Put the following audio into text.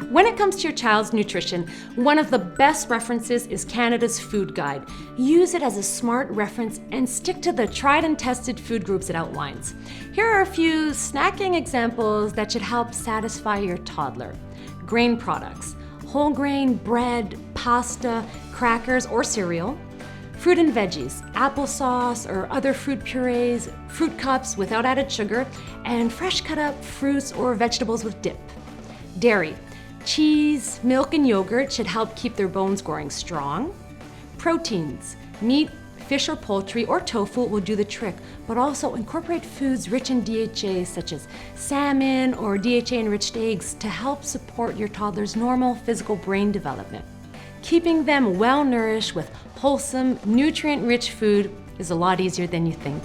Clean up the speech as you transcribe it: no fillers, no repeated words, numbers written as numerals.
When it comes to your child's nutrition, one of the best references is Canada's Food Guide. Use it as a smart reference and stick to the tried and tested food groups it outlines. Here are a few snacking examples that should help satisfy your toddler. Grain products, whole grain, bread, pasta, crackers or cereal. Fruit and veggies, applesauce or other fruit purees, fruit cups without added sugar, and fresh cut up fruits or vegetables with dip. Dairy, cheese, milk, and yogurt should help keep their bones growing strong. Proteins, meat, fish or poultry or tofu will do the trick, but also incorporate foods rich in DHA such as salmon or DHA-enriched eggs to help support your toddler's normal physical brain development. Keeping them well nourished with wholesome, nutrient-rich food is a lot easier than you think.